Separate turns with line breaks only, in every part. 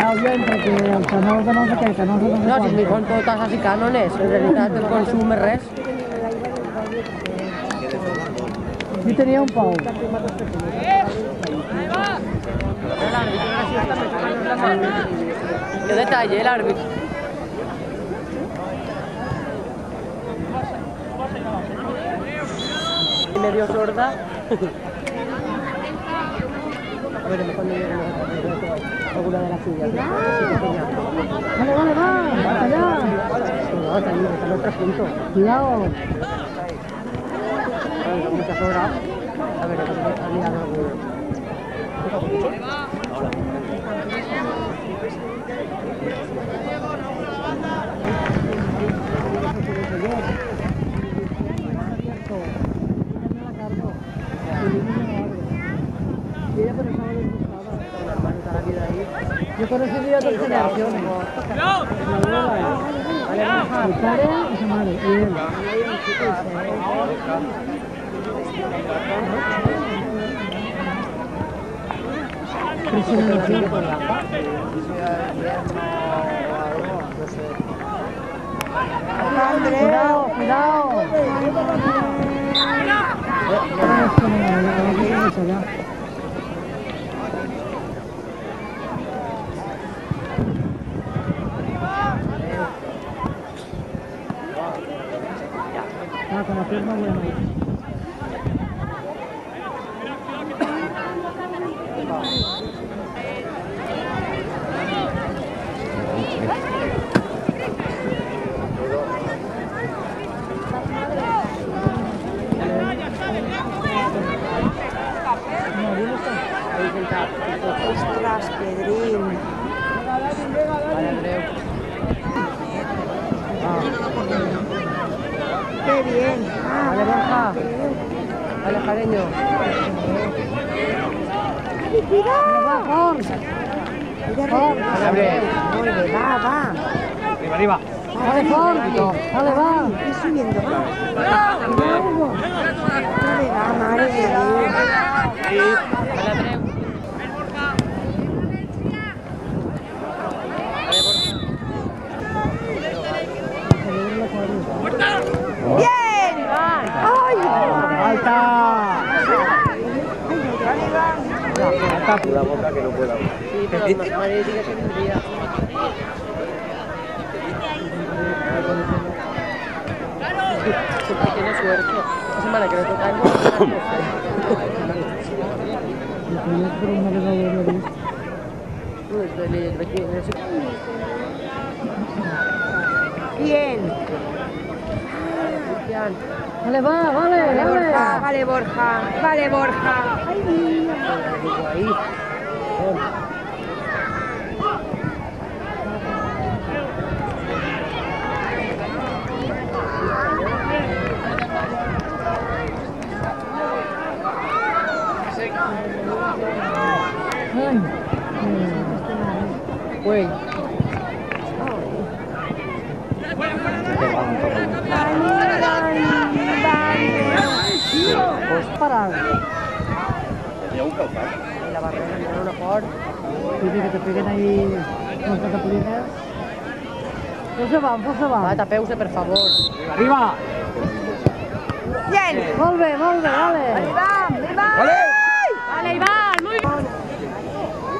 audio entre que el canal de no sé què, que no sé
No, si m'hi són totes així cànones, en realitat el consum és res.
Jo tenia un pou.
Qué detalle el árbitro. Medio sorda. Bueno, mejor no llego alguna de las sillas.
Vale, vale, va, hasta allá.
No, está en otro punto.
Cuidado.
Son muchas horas. A ver, han mirado alguno.
Yo conocí a otras generaciones. Mi padre y su madre, y él. Cuidado, cuidado. Ah, con la pierna buena.
Ostras, Pedrín.
Vale, Andreu.
Qué bien.
Vale, Borja. Vale, Jareño.
Cuidado. Va.
Arriba.
Vale, vale, va.
Estoy subiendo, va. Va, madre de Dios.
Vale, Andreu.
¡Bien! ¡Ay!
¡Alta!
La boca que no pueda.
Sí, pero Madrid sí que se tendría. Siempre tiene suerte. Esa semana que le toca algo.
Bien.
Vale, va, vale,
Vale,
vale.
Borja. Vale, Borja. Vale, Borja. Ay,
Ahí.
Ay.
Güey.
Parar.
En la barrera, no lo mejor.
Dice que te peguen ahí unos catapulines. Pues se va.
Va, tapeu-se, per favor.
Arriba.
bien.
Molt bé, vale.
Vale, Iván, muy bien.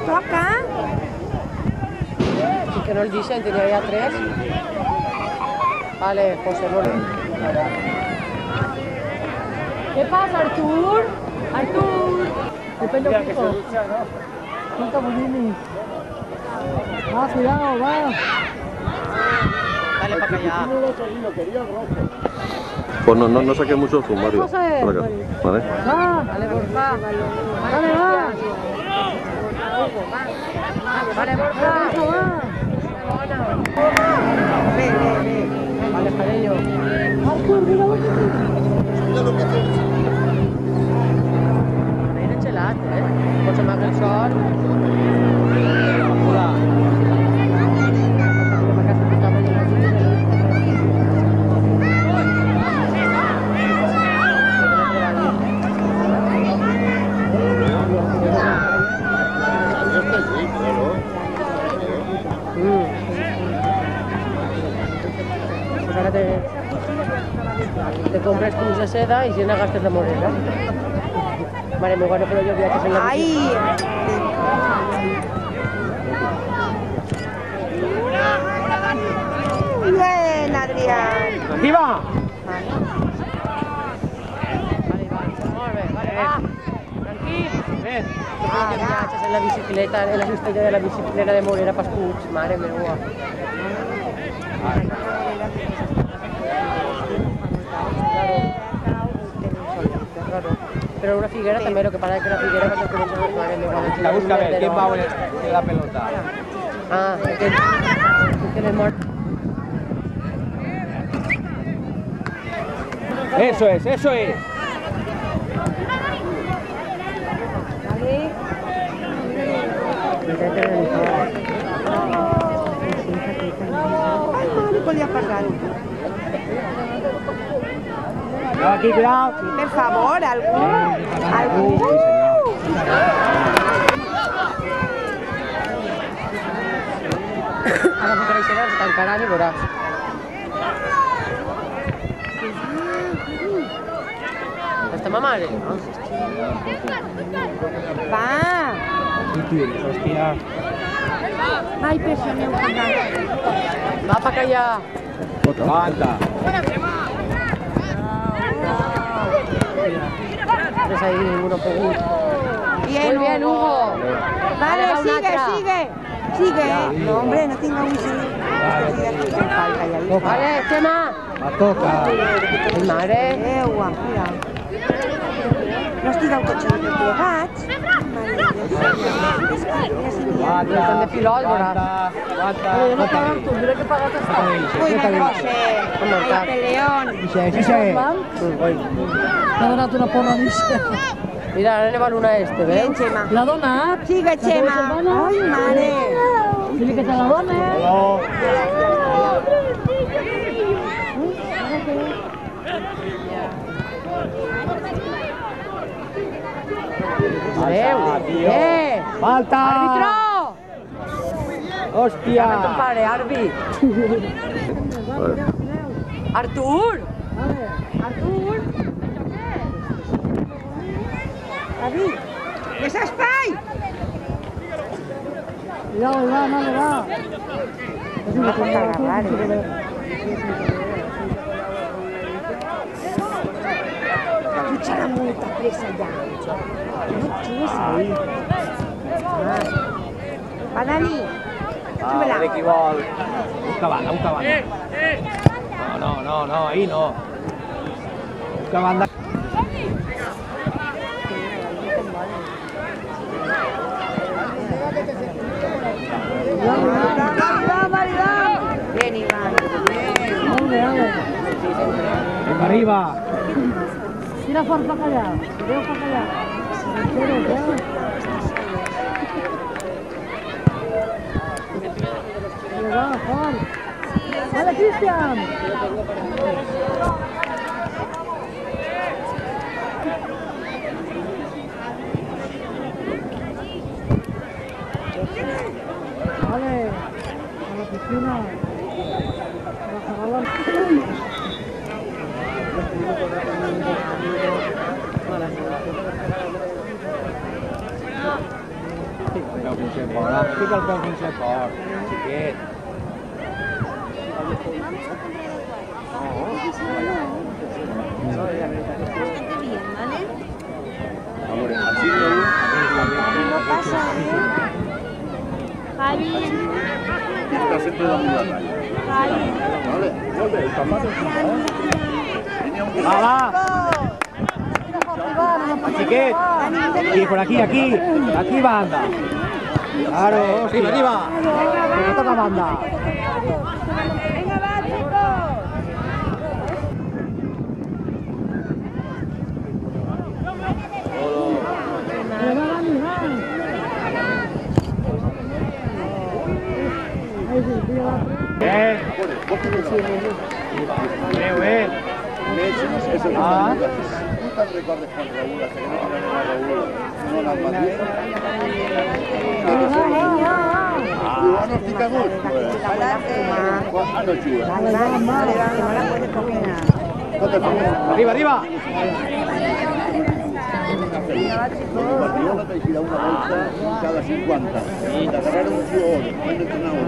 Toca.
Sí que no el dicen, tenía ya 3. Vale, José, no. ¿Qué pasa, Artur? Artur.
Depende un poco. Son capulines. Va, cuidado, va.
Dale para allá.
Pues no saqué mucho zoom, Mario.
José.
Para acá, ¿vale?
Va.
Dale, Borja.
Vale, va.
Vale, Borja. Vale, Jareño.
Artur, mira lo que
Viene gelat, José Manuel Sol. Hola. ahora te compres tus de seda y si no gastes de morena. Vale, muy bueno, pero yo viajes en la bici.
Ahí. Bien, Adrián.
¡Arriba!
Vale, va. Tranquil.
Ven.
Que viatges en la bicicleta, en la cistella de la bicicleta de Morera Pascuts, mare meua. Claro. Pero una figuera también, lo que pasa es que la figuera cuando comienza a mare meua.
La busca a ver, ¿quién va a poner la pelota?
Ah, que le muerto.
Eso es, eso es.
Ay, no li volia parlar.
Cuidado aquí, cuidado.
Sí, per favor, algú. Algú.
Ara que creixerà, es tancaran i veuràs. Estem a mare, no?
Va.
Hòstia.
Ai, per si aneu pagant.
Va pa callar.
Aguanta.
Ves ahí, ninguno pogut.
Bien,
Muy bien, Hugo.
Vale,
va una
sigue,
altra.
sigue. Sigue. No, hombre, no tinga un sí.
Vale, Xema.
La toca.
Ai, mare.
Eua, mira. No estigueu tots plegats.
Aguanta.
Estan de pilot,
Aguanta.
Aguanta,
Aguanta.
Artur, mira que pagat està.
Uy, no pot ser. El peleón.
M'ha donat una porra a missa.
Mira, ara anem a l'una este,
Bien,
veus?
Xema.
L'ha donat?
Sigue, Xema. Ai, mare.
Dile que te la done.
No.
Adéu.
tío. Falta.
Árbitro.
Hòstia.
Dame tu pare, àrbit.
Vale.
Artur. Artur.
David, més espai.
Cuidado, Iván, dale, va.
No pot agarrar, Tu c'era molta pressa ja. No tienes ahí. Va, Dani.
Ah, vale, qui vol. Busca banda, busca banda. No, ahí no. Busca banda.
Bien, Iván.
Venga, arriba.
Tira fort pa callar. Tireu pa callar. Va, fort. Vale, Cristian. Vale. A la piscina. A la
Fica el peu fins fort, fica el peu fins fort, xiquet.
No pasa,
Javi,
Está siempre dando la raya. Vale, vuelve, el papá
Va, xiquet. Aquí, por aquí, aquí banda. Claro, arriba, arriba. Que toca banda.
Venga, va, chicos.
Bien. Bien. Ah.
No te'n recordes quan Raül, hasta que no tenim a Raül, no anava al Madrid? Igual no estic a gust. Ah, no juga.
Arriba, arriba.
Guardiola que si da una volta cada 50. T'agarraron un jugador, no han entrenado.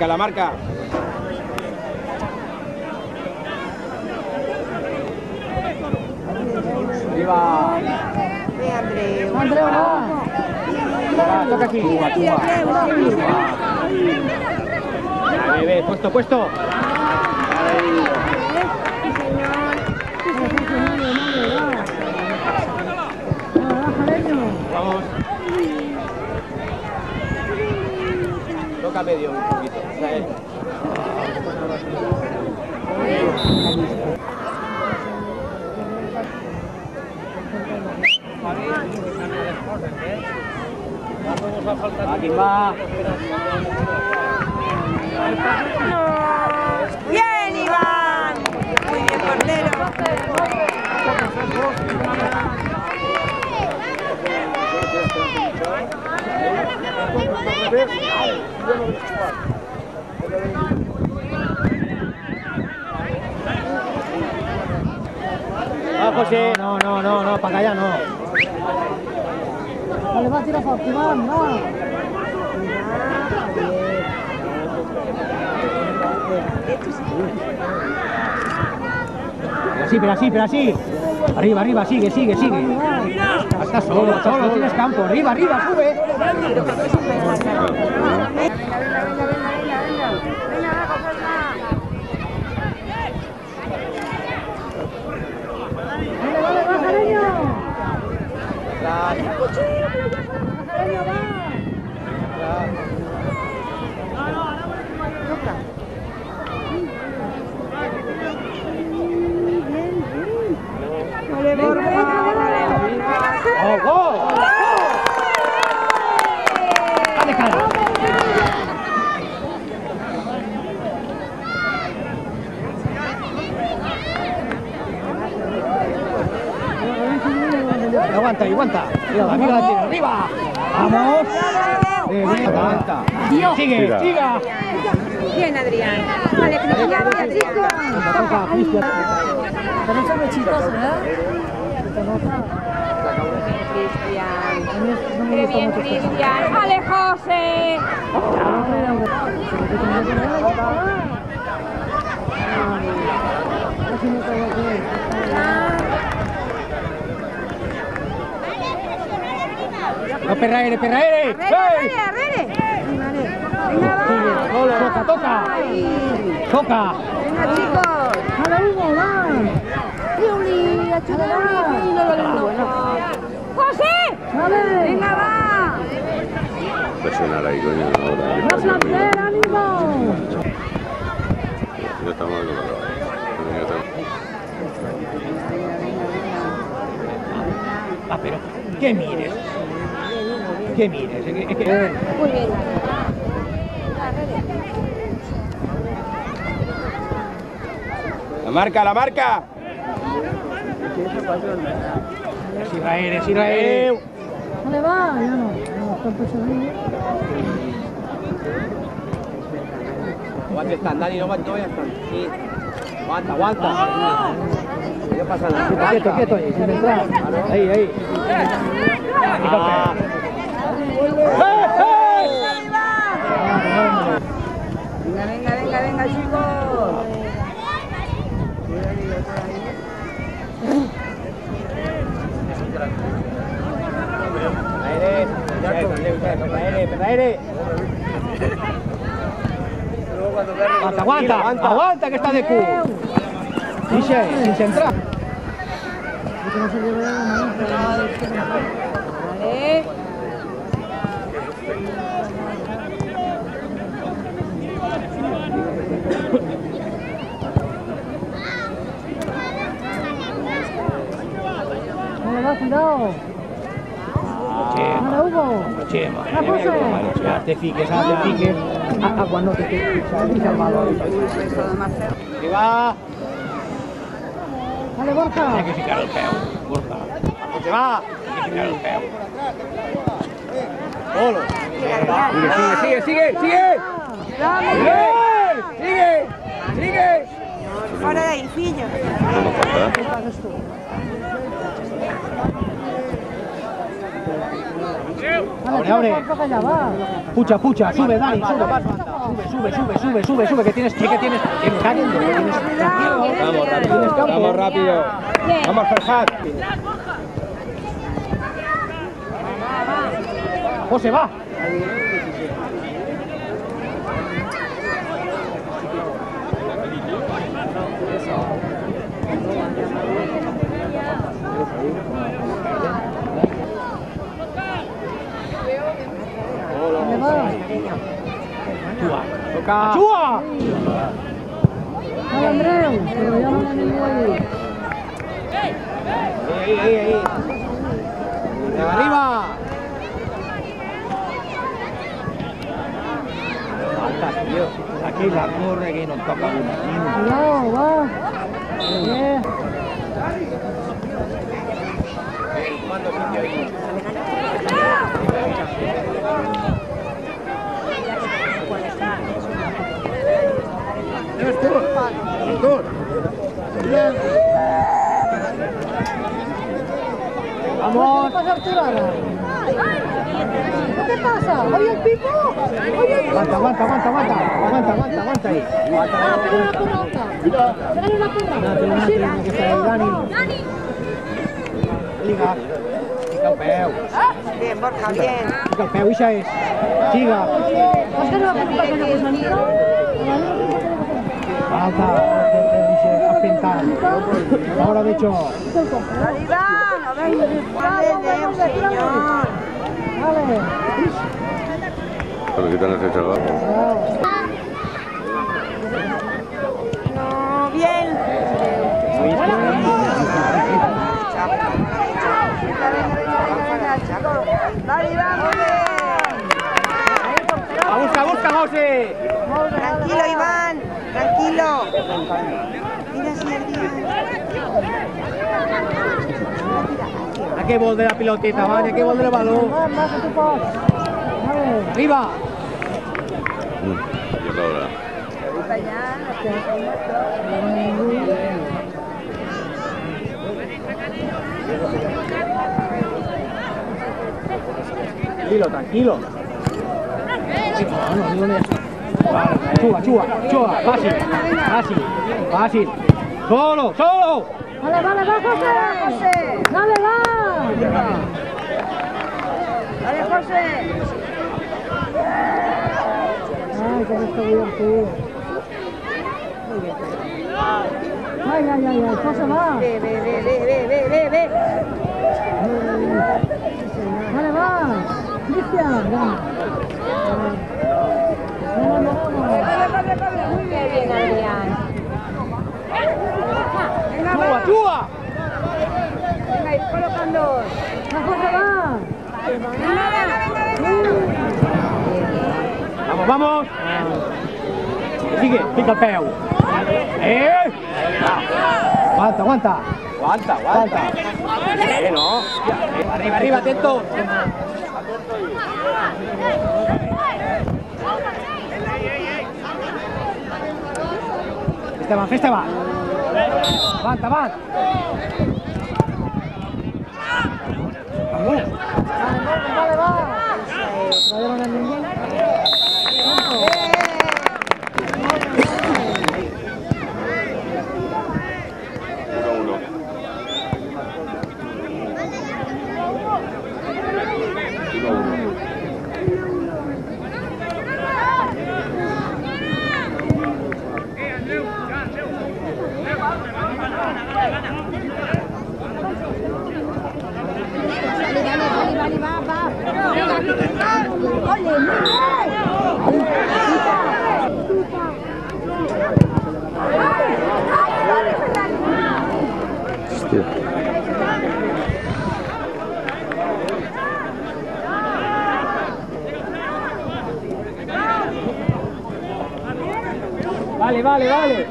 La marca. Arriba.
Andreu, va.
Toca aquí. Bebé, puesto. Vamos. Toca medio un poquito. Aquí va.
Bien, Iván. Muy bien, portero.
Ah, José. No, para allá no.
Vale, va a tirar fuerte, Iván, va.
Pero así. Arriba, sigue. Hasta solo, tienes campo. Arriba, sube.
Vale, va, Jareño.
¡Oh! ¡Dale, cara! Aguanta. Arriba. Vamos. Aguanta. Siga.
Bien, Adrián. Vale, Cristian.
Pero son mechitos, ¿verdad?
Qué bien, Cristian. Vale, José.
No, Perraere.
Arrere. Venga, va.
Toca.
Venga, chicos.
¡Hala, Hugo, va!
Juli, ¡José!
¡Vale!
¡Venga, va!
Presionar ahí, coño, ahora.
¡Va a plantear, ánimo!
Ya estamos en
Pero ¿qué mires?
Muy bien.
La marca. Es Israel.
¡Vale, va! Ya no está empezando.
Aguanta, Dani, no vayas tan. Sí. Aguanta. No pasa nada. Quieto, sin entrar. Ahí.
Venga, chicos.
Aguanta que está de Q. Dice, sin centrar.
Vale.
¡Vale, va, cuidado! ¡Vale, Hugo! ¡La pose!
Te fiques. Agua no te fiques al valor. Que va.
¡Vale, Borja!
Hay que ficar el peu, Borja. José, va. Solo. Sigue. Sigue.
Fora de ahí, fillo.
Abre.
Allá, va.
Pucha, sube, Dani, sube, más banda. Sube, que tienes caliente, Vamos rápido. Vamos, Ferhat. José, va. Toca. ¡Achúa!
Ay, Andreu, pero ya no me animo ahí.
Ahí. Arriba. Falta, tío. Aquí la corre que nos toca una.
Cuidado, va. Bien.
Vamos.
¿Qué pasa, Arturo, ahora? ¿Qué pasa? ¿Oye el pipo?
Aguanta ahí.
Pégale una porrota. Pégale una porrota.
Tiene que estar ahí, Dani. Liga. Fica el peu.
Bien, Borja, bien.
Fica el peu, Isa és. Siga.
¿Vas a no preocupar con la personita?
Falta. Apentar. Ahora de hecho.
Ahí va, no ven. Señor.
Vale.
Pero quitan ese chaval.
No, bien. Vale, vamos.
Busca, José.
Tranquilo, Iván. Tranquilo. Mira si el día.
Aquí vol de la pilotita, vale, aquí vol del balón.
Más que tú pots. Vale.
Arriba.
Y ahora.
Tranquilo. Chua, fácil. Solo.
Vale, va, José. Dale, va.
Dale, José.
Ay, cómo está bien tú. Ay, José, va.
Ve.
Vale, va. Cristian, va. Vamos.
Muy bien, Adrián.
Chua.
Venga, ir colocando.
Va, José, va.
Vamos. Sigue, fica el peu. Aguanta. No. Arriba, atento. Esteban. Aguanta. Vamos.
Vale, va. No llevan a ningún.
Vale.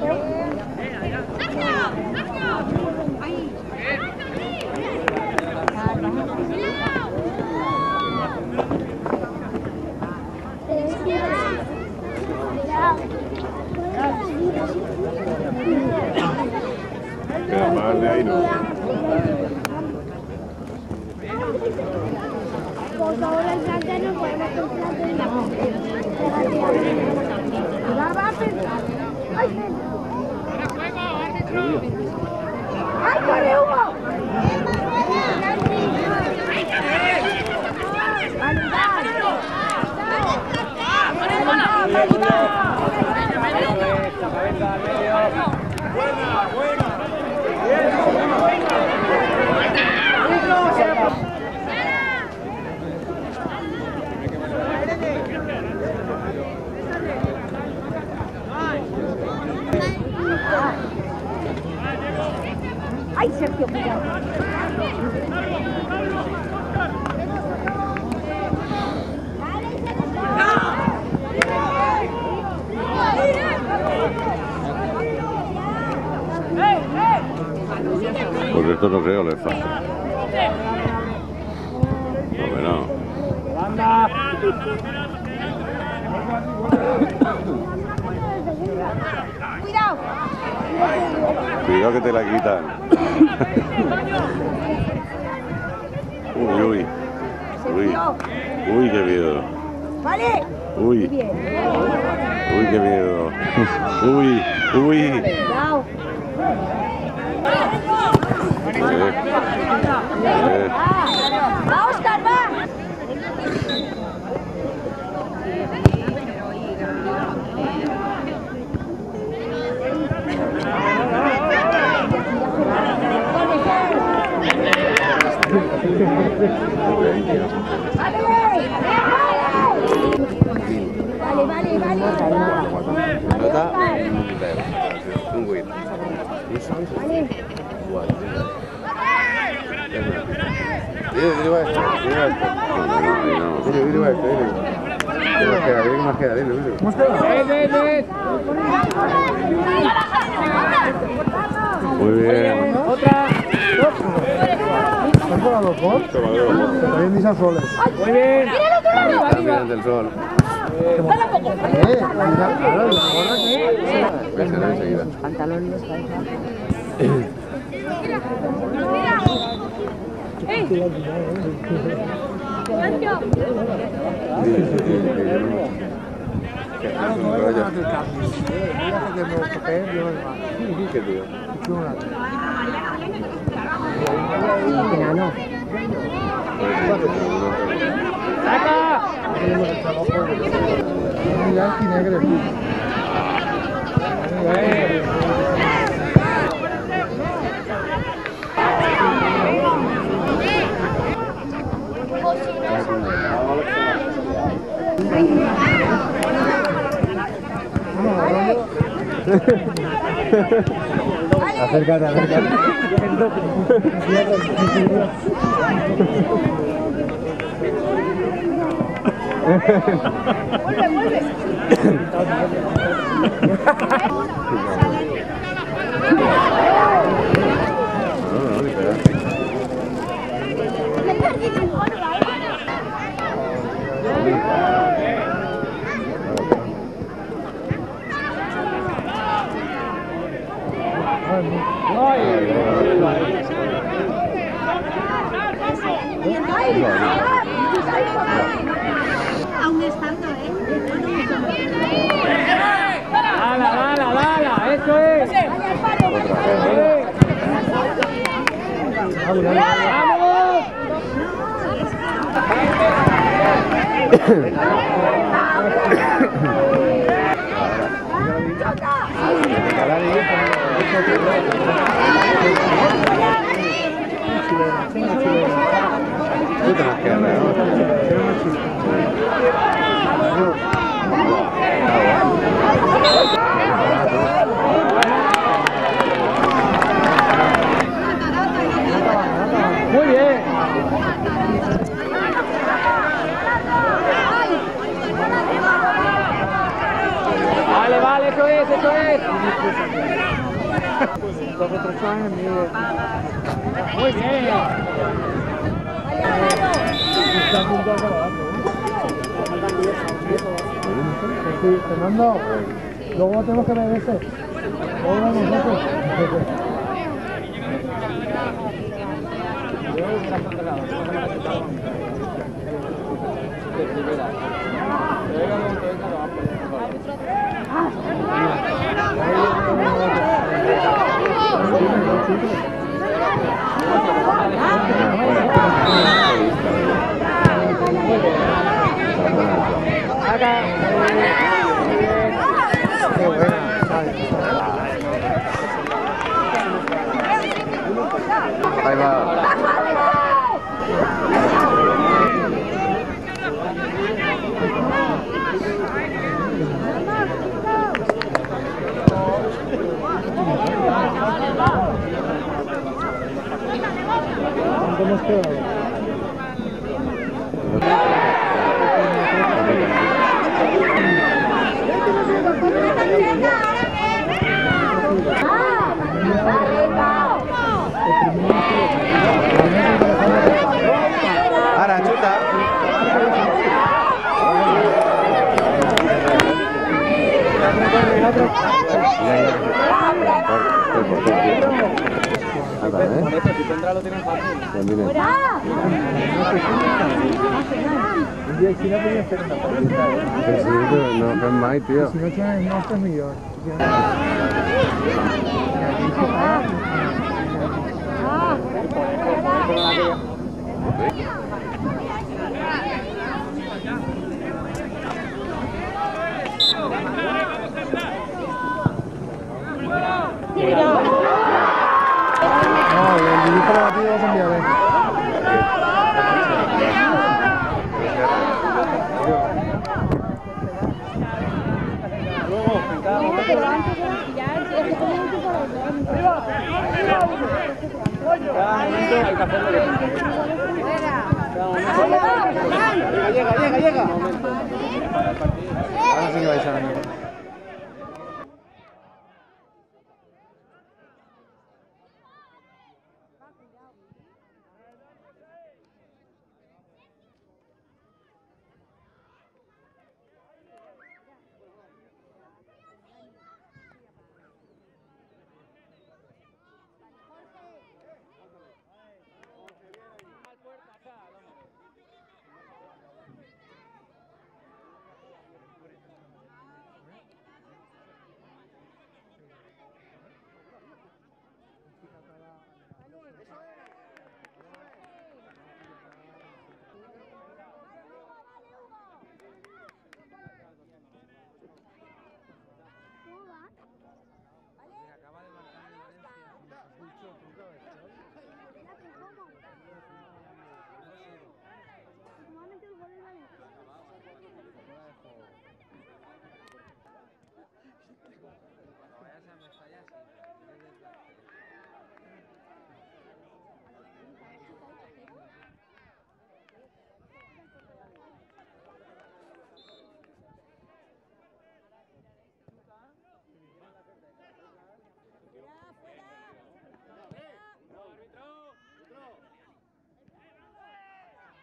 todo el frente no podemos hacer la ¡ay, corre, Hugo! ¡Ay, Sergio, cuidado!
Pues esto no creo, le pasa. No.
¡Banda!
¡Cuidado!
Cuidado que te la quitan. Uy. Uy, qué miedo.
¡Vale!
Uy, qué miedo. Uy.
¡Cuidado! ¡Va, Óscar, va! Vale.
Nota un 8. Muy bien.
Otra. Muy bien.
También del sol. Acércate.
Vuelve. Aún estando,
Dala, eso es. ¡Vamos! Muy bien. Vale, eso es. Muy bien.
Fernando, luego tenemos que ver ese. ¿Cuánto hemos quedado?
Ara, chuta.
Un día China podía hacer una partida, ¿eh?
Sí, no fue mal, tío.
Si no China no está mejor. No, el dibujo de la partida va a cambiar, ¿eh?
Llega.
Ahora sí que vais a ganar.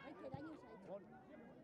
Ay, qué daño se ha hecho.